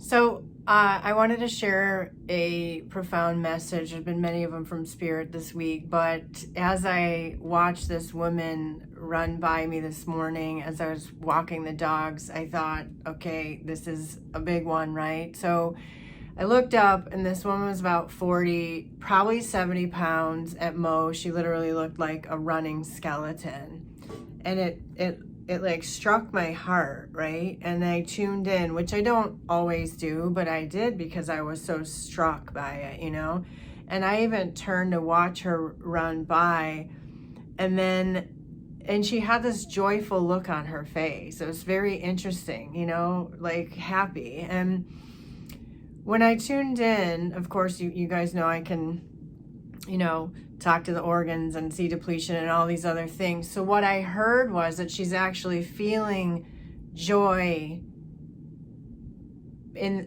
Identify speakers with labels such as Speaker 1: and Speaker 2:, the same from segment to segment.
Speaker 1: So I wanted to share a profound message. There's been many of them from Spirit this week, but as I watched this woman run by me this morning as I was walking the dogs, I thought, okay, this is a big one, right? So I looked up and this woman was about 40, probably 70 pounds at most. She literally looked like a running skeleton. And it like struck my heart, right? And I tuned in, which I don't always do, but I did because I was so struck by it, you know? And I even turned to watch her run by, and she had this joyful look on her face. It was very interesting, you know, like happy. And when I tuned in, of course, you guys know I can, you know, talk to the organs and see depletion and all these other things. So what I heard was that she's actually feeling joy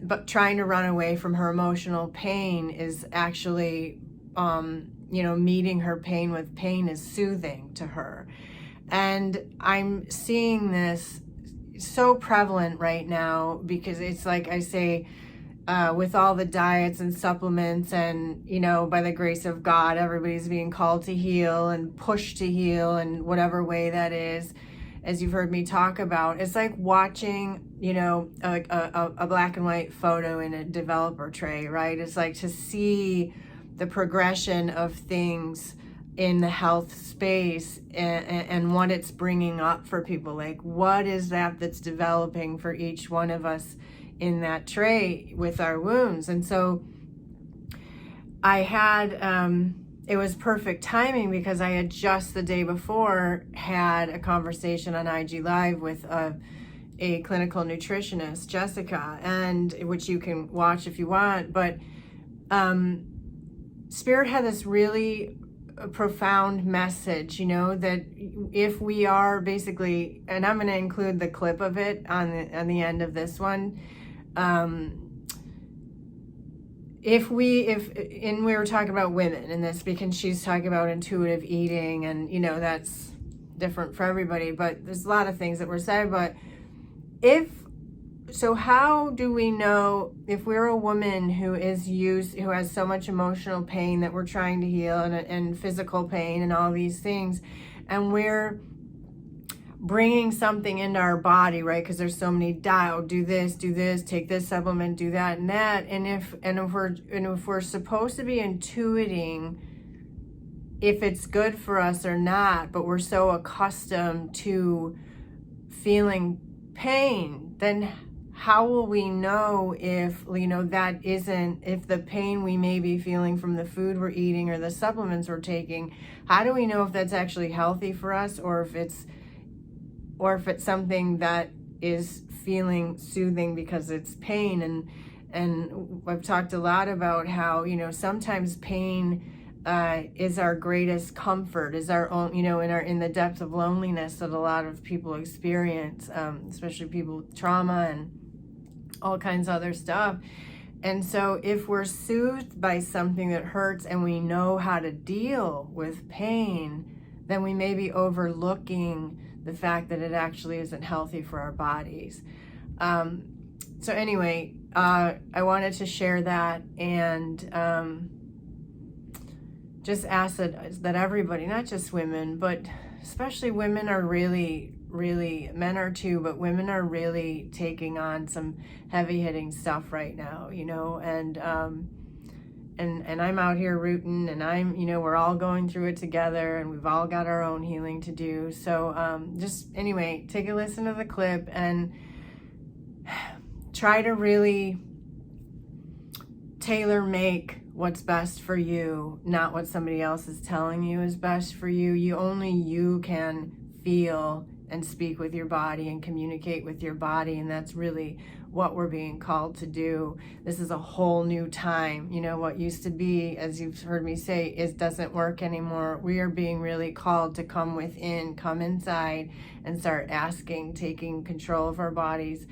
Speaker 1: but trying to run away from her emotional pain is actually, you know, meeting her pain with pain is soothing to her. And I'm seeing this so prevalent right now because it's like I say, with all the diets and supplements and, you know, by the grace of God, everybody's being called to heal and pushed to heal in whatever way that is, as you've heard me talk about. It's like watching, you know, a black and white photo in a developer tray, right? It's like to see the progression of things in the health space and what it's bringing up for people. Like, what is that's developing for each one of us in that tray with our wounds? And so I had, it was perfect timing because I had just the day before had a conversation on IG Live with a clinical nutritionist, Jessica, and which you can watch if you want. But Spirit had this really profound message, you know, that if we are basically, and I'm going to include the clip of it on the end of this one. If we were talking about women in this because she's talking about intuitive eating, and you know that's different for everybody, but there's a lot of things that were said. But how do we know if we're a woman who has so much emotional pain that we're trying to heal and physical pain and all these things, and we're bringing something into our body, right? Because there's so many do this, take this supplement, do that and that. And if we're supposed to be intuiting if it's good for us or not, but we're so accustomed to feeling pain, then how will we know if, you know, if the pain we may be feeling from the food we're eating or the supplements we're taking, how do we know if that's actually healthy for us, or if it's something that is feeling soothing because it's pain? And I've talked a lot about how, you know, sometimes pain is our greatest comfort, is our own, you know, in the depth of loneliness that a lot of people experience, especially people with trauma and all kinds of other stuff. And so if we're soothed by something that hurts and we know how to deal with pain, then we may be overlooking the fact that it actually isn't healthy for our bodies. So anyway, I wanted to share that and just ask that everybody, not just women, but especially women are really, men are too, but women are really taking on some heavy hitting stuff right now, you know, and I'm out here rooting, and I'm, you know, we're all going through it together, and we've all got our own healing to do. So just anyway, take a listen to the clip and try to really tailor make what's best for you, not what somebody else is telling you is best for you. Only you can feel and speak with your body and communicate with your body, and that's really what we're being called to do. This is a whole new time. You know, what used to be, as you've heard me say, doesn't work anymore. We are being really called to come within, come inside, and start asking, taking control of our bodies,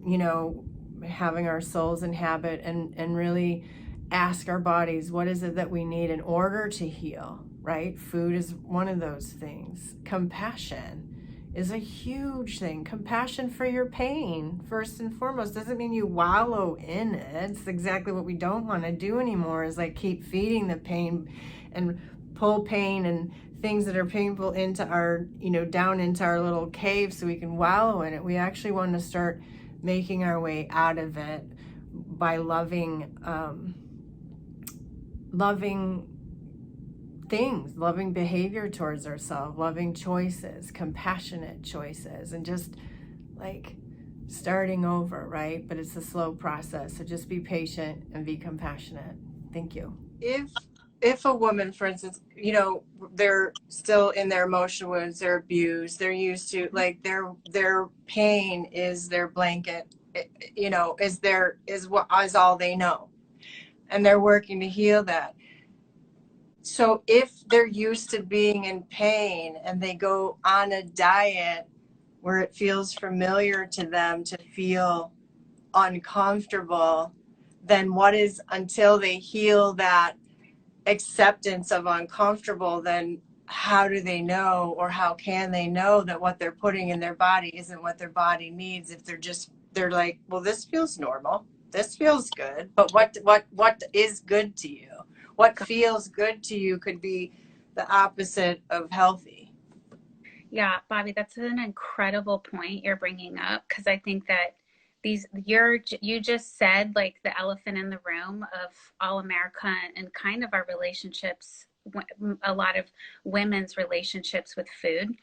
Speaker 1: you know, having our souls inhabit and really ask our bodies, what is it that we need in order to heal, right? Food is one of those things. Compassion, is a huge thing. Compassion for your pain, first and foremost. Doesn't mean you wallow in it. It's exactly what we don't want to do anymore, is like keep feeding the pain and pull pain and things that are painful into our, down into our little cave so we can wallow in it. We actually want to start making our way out of it by loving things, loving behavior towards ourselves, loving choices, compassionate choices, and just like starting over, right? But it's a slow process. So just be patient and be compassionate. Thank you.
Speaker 2: If a woman, for instance, they're still in their emotional wounds, they're abused, they're used to, like, their pain is their blanket, is all they know, and they're working to heal that. So if they're used to being in pain and they go on a diet where it feels familiar to them to feel uncomfortable, then until they heal that acceptance of uncomfortable, then how do they know, or how can they know that what they're putting in their body isn't what their body needs, if they're like, well, this feels normal, this feels good, but what is good to you? What feels good to you could be the opposite of healthy.
Speaker 3: Yeah, Bobbi, that's an incredible point you're bringing up, because I think that you just said like the elephant in the room of all America and kind of our relationships, a lot of women's relationships with food,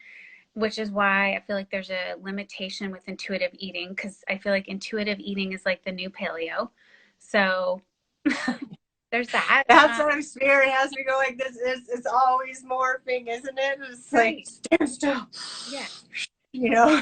Speaker 3: which is why I feel like there's a limitation with intuitive eating, because I feel like intuitive eating is like the new paleo. So there's that.
Speaker 2: That's what I'm spirit has me go like this. It's always morphing, isn't it? It's
Speaker 3: Right.
Speaker 2: like, stand still.
Speaker 3: Yeah.
Speaker 2: You know?